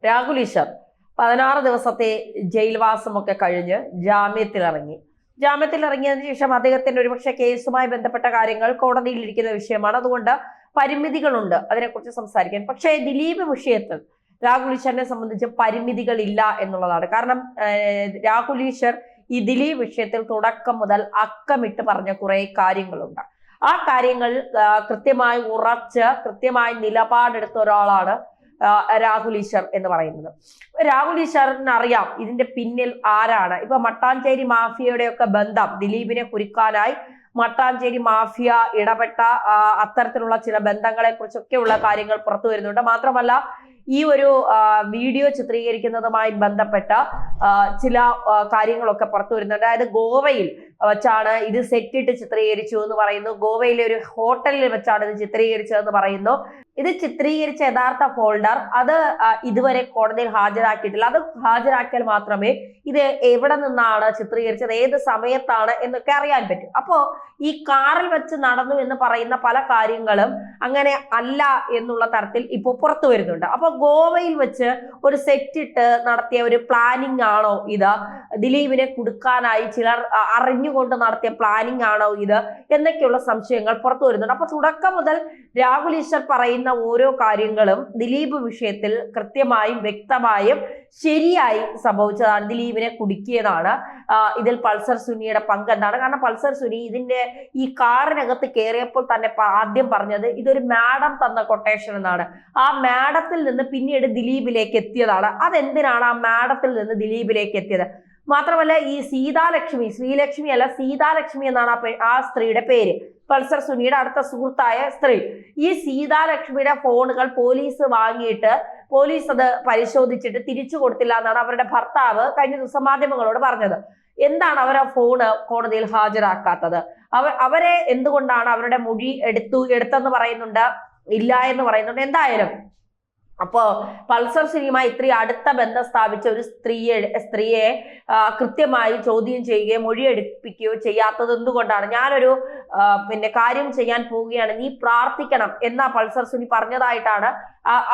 രാഹുൽ ഈശ്വർ 16 ദിവസത്തെ ജയിൽവാസമൊക്കെ കഴിഞ്ഞ് ജാമ്യത്തിലിറങ്ങിയതിനു ശേഷം അദ്ദേഹത്തിന്റെ ഒരുപക്ഷെ കേസുമായി ബന്ധപ്പെട്ട കാര്യങ്ങൾ കോടതിയിൽ ഇരിക്കുന്ന വിഷയമാണ്. അതുകൊണ്ട് പരിമിതികളുണ്ട് അതിനെക്കുറിച്ച് സംസാരിക്കാൻ. പക്ഷേ ദിലീപ് വിഷയത്തിൽ രാഹുൽ ഈശ്വറിനെ സംബന്ധിച്ച് പരിമിതികളില്ല എന്നുള്ളതാണ്. കാരണം രാഹുൽ ഈശ്വർ ഈ ദിലീപ് വിഷയത്തിൽ തുടക്കം മുതൽ അക്കമിട്ട് പറഞ്ഞ കുറെ കാര്യങ്ങളുണ്ട്. ആ കാര്യങ്ങൾ കൃത്യമായി നിലപാടെടുത്ത ഒരാളാണ് രാഹുൽ ഈശ്വർ എന്ന് പറയുന്നത്. രാഹുൽ ഈശ്വറിന് അറിയാം ഇതിന്റെ പിന്നിൽ ആരാണ്. ഇപ്പൊ മട്ടാഞ്ചേരി മാഫിയയുടെയൊക്കെ ബന്ധം ദിലീപിനെ കുരുക്കാനായി മട്ടാഞ്ചേരി മാഫിയ ഇടപെട്ട അത്തരത്തിലുള്ള ചില ബന്ധങ്ങളെ കുറിച്ചൊക്കെയുള്ള കാര്യങ്ങൾ പുറത്തു വരുന്നുണ്ട്. മാത്രമല്ല ഈ ഒരു വീഡിയോ ചിത്രീകരിക്കുന്നതുമായി ബന്ധപ്പെട്ട ചില കാര്യങ്ങളൊക്കെ പുറത്തു വരുന്നുണ്ട്. അതായത് ഗോവയിൽ വെച്ചാണ് ഇത് സെറ്റിട്ട് ചിത്രീകരിച്ചു എന്ന് പറയുന്നു. ഗോവയിലെ ഒരു ഹോട്ടലിൽ വെച്ചാണ് ഇത് ചിത്രീകരിച്ചതെന്ന് പറയുന്നു. ഇത് ചിത്രീകരിച്ച യഥാർത്ഥ ഫോൾഡർ അത് ഇതുവരെ കോടതിയിൽ ഹാജരാക്കിയിട്ടില്ല. അത് ഹാജരാക്കിയാൽ മാത്രമേ ഇത് എവിടെ നിന്നാണ് ചിത്രീകരിച്ചത്, ഏത് സമയത്താണ് എന്നൊക്കെ അറിയാൻ പറ്റും. അപ്പോ ഈ കാറിൽ വെച്ച് നടന്നു എന്ന് പറയുന്ന പല കാര്യങ്ങളും അങ്ങനെ അല്ല എന്നുള്ള തരത്തിൽ ഇപ്പോൾ പുറത്തു വരുന്നുണ്ട്. അപ്പൊ ഗോവയിൽ വെച്ച് ഒരു സെറ്റിട്ട് നടത്തിയ ഒരു പ്ലാനിങ് ആണോ ഇത്, ദിലീപിനെ കുടുക്കാനായി ചിലർ അറിഞ്ഞുകൊണ്ട് നടത്തിയ പ്ലാനിങ് ആണോ ഇത് എന്നൊക്കെയുള്ള സംശയങ്ങൾ പുറത്തു വരുന്നുണ്ട്. അപ്പൊ തുടക്കം മുതൽ രാഹുൽ ഈശ്വർ പറയുന്ന ഓരോ കാര്യങ്ങളും ദിലീപ് വിഷയത്തിൽ കൃത്യമായും വ്യക്തമായും ശരിയായി സംഭവിച്ചതാണ്. ദിലീപിനെ കുടുക്കിയതാണ്. ഇതിൽ പൾസർ സുനിയുടെ പങ്ക് എന്താണ്? കാരണം പൾസർ സുനി ഇതിന്റെ ഈ കാറിനകത്ത് കയറിയപ്പോൾ തന്നെ ആദ്യം പറഞ്ഞത് ഇതൊരു മാഡം തന്ന കൊട്ടേഷൻ എന്നാണ്. ആ മാഡത്തിൽ നിന്ന് പിന്നീട് ദിലീപിലേക്ക് എത്തിയതാണ്. അതെന്തിനാണ് ആ മാഡത്തിൽ നിന്ന് ദിലീപിലേക്ക് എത്തിയത്? മാത്രമല്ല ഈ സീതാലക്ഷ്മി, ശ്രീലക്ഷ്മി അല്ല സീതാലക്ഷ്മി എന്നാണ് ആ സ്ത്രീയുടെ പേര്, പൾസർ സുനിയുടെ അടുത്ത സുഹൃത്തായ സ്ത്രീ. ഈ സീതാലക്ഷ്മിയുടെ ഫോണുകൾ പോലീസ് വാങ്ങിയിട്ട് പോലീസ് അത് പരിശോധിച്ചിട്ട് തിരിച്ചു കൊടുത്തില്ല എന്നാണ് അവരുടെ ഭർത്താവ് കഴിഞ്ഞ ദിവസം മാധ്യമങ്ങളോട് പറഞ്ഞത്. എന്താണ് അവർ ആ ഫോണ് കോടതിയിൽ ഹാജരാക്കാത്തത്? അവരെ എന്തുകൊണ്ടാണ് അവരുടെ മൊഴി എടുത്തെന്ന് പറയുന്നുണ്ട്, ഇല്ല എന്ന് പറയുന്നുണ്ട്. എന്തായാലും അപ്പോ പൾസർ സുനിയുമായി ഇത്രയും അടുത്ത ബന്ധം സ്ഥാപിച്ച ഒരു സ്ത്രീയെ കൃത്യമായി ചോദ്യം ചെയ്യുകയോ മൊഴിയെടുപ്പിക്കുകയോ ചെയ്യാത്തത് എന്തുകൊണ്ടാണ്? ഞാനൊരു കാര്യം ചെയ്യാൻ പോവുകയാണ്, നീ പ്രാർത്ഥിക്കണം എന്നാ പൾസർ സുനി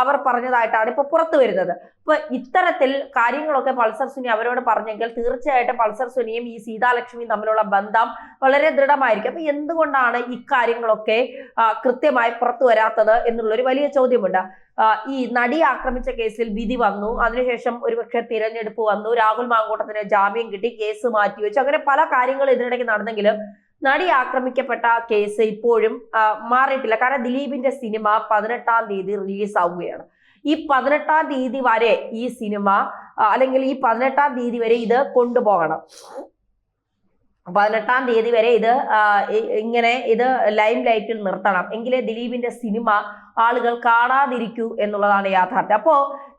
അവർ പറഞ്ഞതായിട്ടാണ് ഇപ്പൊ പുറത്തു വരുന്നത്. അപ്പൊ ഇത്തരത്തിൽ കാര്യങ്ങളൊക്കെ പൾസർ സുനി അവരോട് പറഞ്ഞെങ്കിൽ തീർച്ചയായിട്ടും പൾസർ സുനിയും ഈ സീതാലക്ഷ്മിയും തമ്മിലുള്ള ബന്ധം വളരെ ദൃഢമായിരിക്കും. അപ്പൊ എന്തുകൊണ്ടാണ് ഇക്കാര്യങ്ങളൊക്കെ കൃത്യമായി പുറത്തു വരാത്തത് എന്നുള്ളൊരു വലിയ ചോദ്യമുണ്ട്. ഈ നടി ആക്രമിച്ച കേസിൽ വിധി വന്നു, അതിനുശേഷം ഒരുപക്ഷെ തിരഞ്ഞെടുപ്പ് വന്നു, രാഹുൽ മാങ്കൂട്ടത്തിന് ജാമ്യം കിട്ടി, കേസ് മാറ്റിവെച്ചു, അങ്ങനെ പല കാര്യങ്ങളും ഇതിനിടയ്ക്ക് നടന്നെങ്കിലും നടി ആക്രമിക്കപ്പെട്ട കേസ് ഇപ്പോഴും മാറിയിട്ടില്ല. കാരണം ദിലീപിന്റെ സിനിമ 18-ാം തീയതി റിലീസ് ആവുകയാണ്. ഈ 18-ാം തീയതി വരെ ഈ സിനിമ അല്ലെങ്കിൽ ഈ 18-ാം തീയതി വരെ ഇത് കൊണ്ടുപോകണം. 18-ാം തീയതി വരെ ഇത് ലൈം ലൈറ്റിൽ നിർത്തണം, എങ്കിലേ ദിലീപിന്റെ സിനിമ ആളുകൾ കാണാതിരിക്കൂ എന്നുള്ളതാണ് യാഥാർത്ഥ്യം. അപ്പോ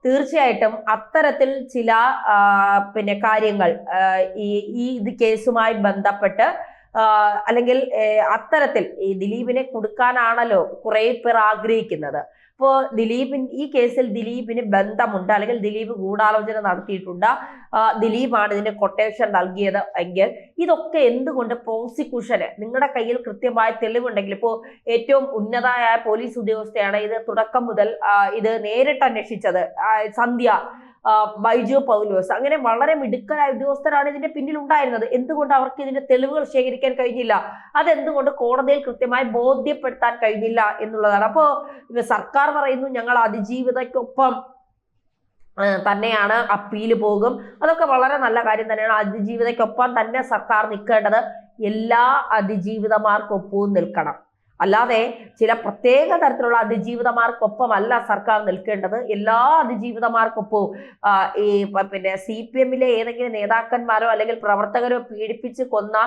തീർച്ചയായിട്ടും അത്തരത്തിൽ ചില കാര്യങ്ങൾ ഇത് കേസുമായി ബന്ധപ്പെട്ട് അല്ലെങ്കിൽ അത്തരത്തിൽ ഈ ദിലീപിനെ കൊടുക്കാനാണല്ലോ കുറെ പേർ ആഗ്രഹിക്കുന്നത്. ഇപ്പോ ഈ കേസിൽ ദിലീപിന് ബന്ധമുണ്ട്, അല്ലെങ്കിൽ ദിലീപ് ഗൂഢാലോചന നടത്തിയിട്ടുണ്ട്, ദിലീപാണ് ഇതിന്റെ കൊട്ടേഷൻ നൽകിയത് എങ്കിൽ ഇതൊക്കെ എന്തുകൊണ്ട് പ്രോസിക്യൂഷന് നിങ്ങളുടെ കയ്യിൽ കൃത്യമായ തെളിവുണ്ടെങ്കിൽ, ഇപ്പോ ഏറ്റവും ഉന്നതമായ പോലീസ് ഉദ്യോഗസ്ഥയാണ് ഇത് തുടക്കം മുതൽ ഇത് നേരിട്ട് അന്വേഷിച്ചത്, സന്ധ്യ, ബൈജു പൗലോസ്, അങ്ങനെ വളരെ മിടുക്കരായ ഉദ്യോഗസ്ഥരാണ് ഇതിന്റെ പിന്നിൽ ഉണ്ടായിരുന്നത്. എന്തുകൊണ്ട് അവർക്ക് ഇതിന്റെ തെളിവുകൾ ശേഖരിക്കാൻ കഴിഞ്ഞില്ല? അതെന്തുകൊണ്ട് കോടതിയിൽ കൃത്യമായി ബോധ്യപ്പെടുത്താൻ കഴിഞ്ഞില്ല എന്നുള്ളതാണ്. അപ്പോ സർക്കാർ പറയുന്നു ഞങ്ങൾ അതിജീവിതയ്ക്കൊപ്പം തന്നെയാണ്, അപ്പീല് പോകും, അതൊക്കെ വളരെ നല്ല കാര്യം തന്നെയാണ്. അതിജീവിതയ്ക്കൊപ്പം തന്നെ സർക്കാർ നിൽക്കേണ്ടത് എല്ലാ അതിജീവിതമാർക്കൊപ്പവും നിൽക്കണം. അല്ലാതെ ചില പ്രത്യേക തരത്തിലുള്ള അതിജീവിതമാർക്കൊപ്പമല്ല സർക്കാർ നിൽക്കേണ്ടത്, എല്ലാ അതിജീവിതമാർക്കൊപ്പവും. CPM-ലെ ഏതെങ്കിലും നേതാക്കന്മാരോ അല്ലെങ്കിൽ പ്രവർത്തകരോ പീഡിപ്പിച്ച് കൊന്ന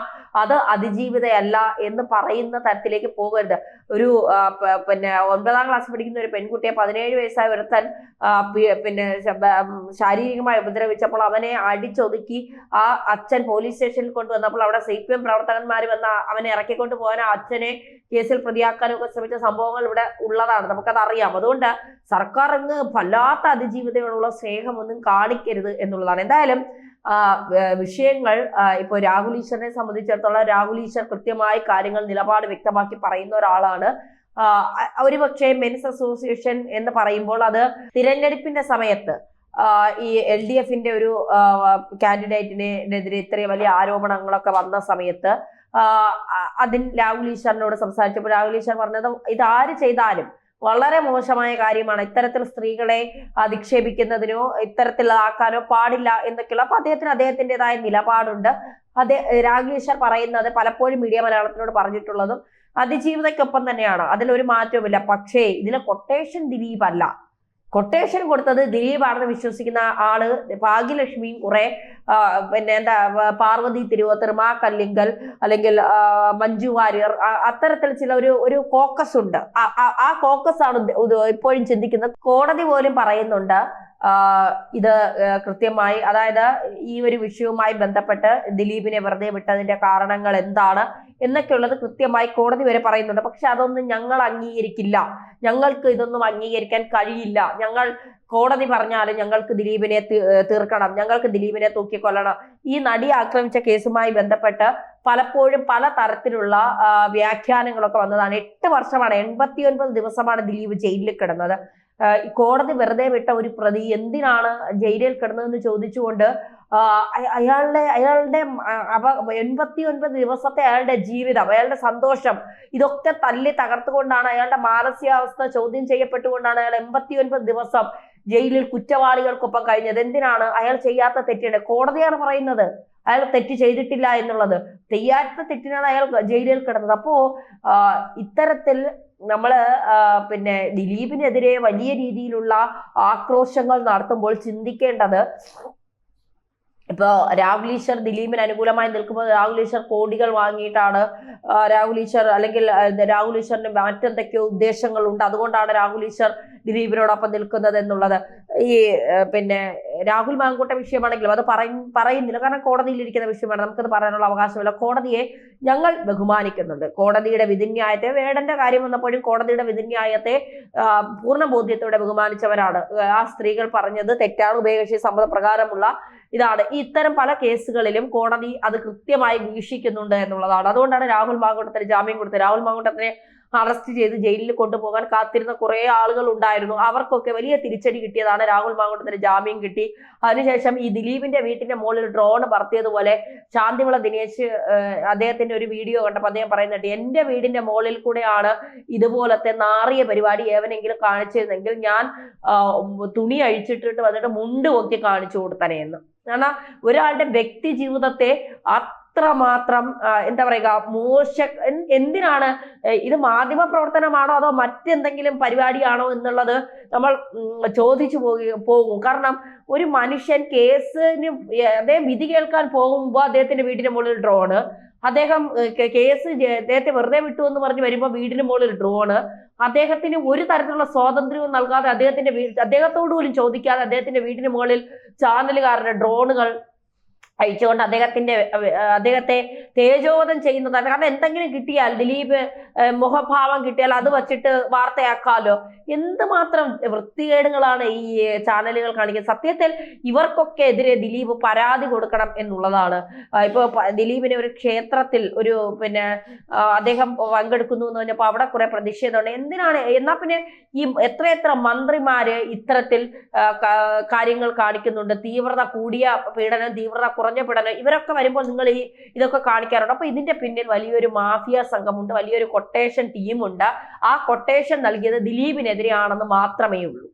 അത് അതിജീവിതയല്ല എന്ന് പറയുന്ന തരത്തിലേക്ക് പോകരുത്. ഒരു 9-ാം ക്ലാസ് പഠിക്കുന്ന ഒരു പെൺകുട്ടിയെ 17 വയസ്സായ ഒരുത്തൻ ശാരീരികമായി ഉപദ്രവിച്ചപ്പോൾ അവനെ അടിച്ചൊതുക്കി ആ അച്ഛൻ പോലീസ് സ്റ്റേഷനിൽ കൊണ്ടുവന്നപ്പോൾ അവിടെ CPM പ്രവർത്തകന്മാർ വന്ന് അവനെ ഇറക്കിക്കൊണ്ട് പോകാൻ അച്ഛനെ കേസിൽ പ്രതിയാക്കാനൊക്കെ ശ്രമിച്ച സംഭവങ്ങൾ ഇവിടെ ഉള്ളതാണ്, നമുക്കത് അറിയാം. അതുകൊണ്ട് സർക്കാർ അങ്ങ് വല്ലാത്ത അതിജീവിതയോടുള്ള സ്നേഹമൊന്നും കാണിക്കരുത് എന്നുള്ളതാണ്. എന്തായാലും വിഷയങ്ങൾ ഇപ്പോൾ രാഹുൽ ഈശ്വറിനെ സംബന്ധിച്ചിടത്തോളം രാഹുൽ ഈശ്വർ കൃത്യമായി കാര്യങ്ങൾ നിലപാട് വ്യക്തമാക്കി പറയുന്ന ഒരാളാണ്. ഒരുപക്ഷെ മെൻസ് അസോസിയേഷൻ എന്ന് പറയുമ്പോൾ അത് തിരഞ്ഞെടുപ്പിന്റെ സമയത്ത് ഈ LDFന്റെ ഒരു കാൻഡിഡേറ്റിനെതിരെ ഇത്രയും വലിയ ആരോപണങ്ങളൊക്കെ വന്ന സമയത്ത് രാഹുൽ ഈശ്വറിനോട് സംസാരിച്ചപ്പോൾ രാഹുൽ ഈശ്വർ പറഞ്ഞത് ഇത് ആര് ചെയ്താലും വളരെ മോശമായ കാര്യമാണ്, ഇത്തരത്തിൽ സ്ത്രീകളെ അധിക്ഷേപിക്കുന്നതിനോ ഇത്തരത്തിലാക്കാനോ പാടില്ല എന്നൊക്കെയുള്ള. അപ്പൊ അദ്ദേഹത്തിൻ്റെതായ നിലപാടുണ്ട്. രാഹുൽ ഈശ്വർ പറയുന്നത് പലപ്പോഴും മീഡിയ മലയാളത്തിനോട് പറഞ്ഞിട്ടുള്ളതും അതിജീവിതയ്ക്കൊപ്പം തന്നെയാണ്, അതിലൊരു മാറ്റവുമില്ല. പക്ഷേ ഇതിലെ കൊട്ടേഷൻ ദിലീപ് അല്ല. കൊട്ടേഷൻ കൊടുത്തത് ദിലീപാണെന്ന് വിശ്വസിക്കുന്ന ആള് ഭാഗ്യലക്ഷ്മിയും കുറെ പാർവതി തിരുവോത്തർ, മാ കല്ലിങ്കൽ, അല്ലെങ്കിൽ മഞ്ജു വാര്യർ, അത്തരത്തിൽ ചില ഒരു കോക്കസ് ഉണ്ട്. ആ കോക്കസ് ആണ് ഇപ്പോഴും ചിന്തിക്കുന്നത്. കോടതി പോലും പറയുന്നുണ്ട് ഇത് കൃത്യമായി, അതായത് ഈ ഒരു വിഷയവുമായി ബന്ധപ്പെട്ട് ദിലീപിനെ വെറുതെ വിട്ടതിന്റെ കാരണങ്ങൾ എന്താണ് എന്നൊക്കെയുള്ളത് കൃത്യമായി കോടതി വരെ പറയുന്നുണ്ട്. പക്ഷെ അതൊന്നും ഞങ്ങൾ അംഗീകരിക്കില്ല, ഞങ്ങൾക്ക് ഇതൊന്നും അംഗീകരിക്കാൻ കഴിയില്ല, ഞങ്ങൾ കോടതി പറഞ്ഞാലും ഞങ്ങൾക്ക് ദിലീപിനെ തീർക്കണം, ഞങ്ങൾക്ക് ദിലീപിനെ തൂക്കിക്കൊല്ലണം. ഈ നടിയെ ആക്രമിച്ച കേസുമായി ബന്ധപ്പെട്ട് പലപ്പോഴും പല തരത്തിലുള്ള വ്യാഖ്യാനങ്ങളൊക്കെ വന്നതാണ്. 8 വർഷമാണ്, 89 ദിവസമാണ് ദിലീപ് ജയിലിൽ കിടന്നത്. കോടതി വെറുതെ വിട്ട ഒരു പ്രതി എന്തിനാണ് ജയിലിൽ കിടന്നതെന്ന് ചോദിച്ചുകൊണ്ട് അയാളുടെ 89 ദിവസത്തെ അയാളുടെ ജീവിതം, അയാളുടെ സന്തോഷം, ഇതൊക്കെ തല്ലി തകർത്തുകൊണ്ടാണ്, അയാളുടെ മാനസികാവസ്ഥ ചോദ്യം ചെയ്യപ്പെട്ടുകൊണ്ടാണ് അയാൾ 89 ദിവസം ജയിലിൽ കുറ്റവാളികൾക്കൊപ്പം കഴിഞ്ഞത്. എന്തിനാണ്? അയാൾ ചെയ്യാത്ത തെറ്റിന്. കോടതിയാണ് പറയുന്നത് അയാൾ തെറ്റ് ചെയ്തിട്ടില്ല എന്നുള്ളത്. ചെയ്യാത്ത തെറ്റിനാണ് അയാൾ ജയിലിൽ കിടന്നത്. അപ്പോ ഇത്തരത്തിൽ നമ്മള് ദിലീപിനെതിരെ വലിയ രീതിയിലുള്ള ആക്രോശങ്ങൾ നടത്തുമ്പോൾ ചിന്തിക്കേണ്ടത്, ഇപ്പൊ രാഹുൽ ഈശ്വർ ദിലീപിന് അനുകൂലമായി നിൽക്കുമ്പോൾ രാഹുൽ ഈശ്വർ കോടികൾ വാങ്ങിയിട്ടാണ് രാഹുൽ ഈശ്വർ, അല്ലെങ്കിൽ രാഹുൽ ഈശ്വറിന് മറ്റെന്തൊക്കെയോ ഉദ്ദേശങ്ങളുണ്ട്, അതുകൊണ്ടാണ് രാഹുൽ ഈശ്വർ ദിലീപിനോടൊപ്പം നിൽക്കുന്നത് എന്നുള്ളത്. ഈ രാഹുൽ മാങ്കൂട്ട വിഷയമാണെങ്കിലും അത് പറയുന്നില്ല, കാരണം കോടതിയിലിരിക്കുന്ന വിഷയമാണ്, നമുക്കത് പറയാനുള്ള അവകാശമില്ല. കോടതിയെ ഞങ്ങൾ ബഹുമാനിക്കുന്നുണ്ട്. കോടതിയുടെ വിധിന്യായത്തെ, വേടന്റെ കാര്യം വന്നപ്പോഴും കോടതിയുടെ വിധിന്യായത്തെ പൂർണ്ണ ബോധ്യത്തോടെ ബഹുമാനിച്ചവരാണ്. ആ സ്ത്രീകൾ പറഞ്ഞത് തെറ്റാണ്, ഉഭയകക്ഷി സമ്മതപ്രകാരമുള്ള ഇതാണ്. ഇത്തരം പല കേസുകളിലും കോടതി അത് കൃത്യമായി വീക്ഷിക്കുന്നുണ്ട് എന്നുള്ളതാണ്. അതുകൊണ്ടാണ് രാഹുൽ മാങ്കൂട്ടത്തിന് ജാമ്യം കൊടുത്തത്. രാഹുൽ മാങ്കൂട്ടത്തിനെ അറസ്റ്റ് ചെയ്ത് ജയിലിൽ കൊണ്ടുപോകാൻ കാത്തിരുന്ന കുറെ ആളുകൾ ഉണ്ടായിരുന്നു. അവർക്കൊക്കെ വലിയ തിരിച്ചടി കിട്ടിയതാണ്. രാഹുൽ മാങ്കൂട്ടത്തിന് ജാമ്യം കിട്ടി. അതിനുശേഷം ഈ ദിലീപിന്റെ വീട്ടിന്റെ മുകളിൽ ഡ്രോൺ പറത്തിയതുപോലെ ശാന്തിവിള ദിനേശ് അദ്ദേഹത്തിന്റെ ഒരു വീഡിയോ കണ്ടപ്പോൾ അദ്ദേഹം പറയുന്നുണ്ട്, എന്റെ വീടിന്റെ മുകളിൽ കൂടെയാണ് ഇതുപോലത്തെ നാറിയ പരിപാടി ഏവനെങ്കിലും കാണിച്ചിരുന്നെങ്കിൽ ഞാൻ തുണി അഴിച്ചിട്ടിട്ട് വന്നിട്ട് മുണ്ട് പൊക്കി കാണിച്ചു കൊടുത്തനെയെന്ന്. കാരണം ഒരാളുടെ വ്യക്തി ജീവിതത്തെ അത്രമാത്രം എന്താ പറയുക എന്തിനാണ് ഇത്? മാധ്യമ പ്രവർത്തനമാണോ അതോ മറ്റെന്തെങ്കിലും പരിപാടിയാണോ എന്നുള്ളത് നമ്മൾ ചോദിച്ചു പോകും. കാരണം ഒരു മനുഷ്യൻ കേസിന് അദ്ദേഹം വിധി കേൾക്കാൻ പോകുമ്പോൾ അദ്ദേഹത്തിന്റെ വീടിന്റെ മുകളിൽ ഡ്രോണ്, അദ്ദേഹം അദ്ദേഹത്തെ വെറുതെ വിട്ടു എന്ന് പറഞ്ഞ് വരുമ്പോൾ വീടിന് മുകളിൽ ഡ്രോണ്, അദ്ദേഹത്തിന് ഒരു തരത്തിലുള്ള സ്വാതന്ത്ര്യവും നൽകാതെ അദ്ദേഹത്തോട് പോലും ചോദിക്കാതെ അദ്ദേഹത്തിന്റെ വീടിന് മുകളിൽ ചാനലുകാരുടെ ഡ്രോണുകൾ അയച്ചുകൊണ്ട് അദ്ദേഹത്തെ തേജോവധം ചെയ്യുന്നതാണ്. കാരണം എന്തെങ്കിലും കിട്ടിയാൽ, ദിലീപ് മുഖഭാവം കിട്ടിയാൽ അത് വച്ചിട്ട് വാർത്തയാക്കാലോ. എന്തുമാത്രം വൃത്തികേടുകളാണ് ഈ ചാനലുകൾ കാണിക്കുന്നത്. സത്യത്തിൽ ഇവർക്കൊക്കെ എതിരെ ദിലീപ് പരാതി കൊടുക്കണം എന്നുള്ളതാണ്. ഇപ്പൊ ദിലീപിനെ ഒരു ക്ഷേത്രത്തിൽ അദ്ദേഹം പങ്കെടുക്കുന്നു എന്ന് പറഞ്ഞപ്പോൾ അവിടെ കുറെ പ്രതിഷേധമുണ്ട്. എന്തിനാണ്? എന്നാ പിന്നെ ഈ എത്രയെത്ര മന്ത്രിമാര് ഇത്തരത്തിൽ കാര്യങ്ങൾ കാണിക്കുന്നുണ്ട്. തീവ്രത കൂടിയ പീഡനം, തീവ്രത കുറഞ്ഞ പീഡനം, ഇവരൊക്കെ വരുമ്പോൾ നിങ്ങൾ ഇതൊക്കെ കാണിക്കാറുണ്ട്. അപ്പൊ ഇതിന്റെ പിന്നിൽ വലിയൊരു മാഫിയ സംഘമുണ്ട്, വലിയൊരു കൊട്ടേഷൻ ടീമുണ്ട്. ആ കൊട്ടേഷൻ നൽകിയത് ദിലീപിനെതിരെയാണെന്ന് മാത്രമേ ഉള്ളൂ.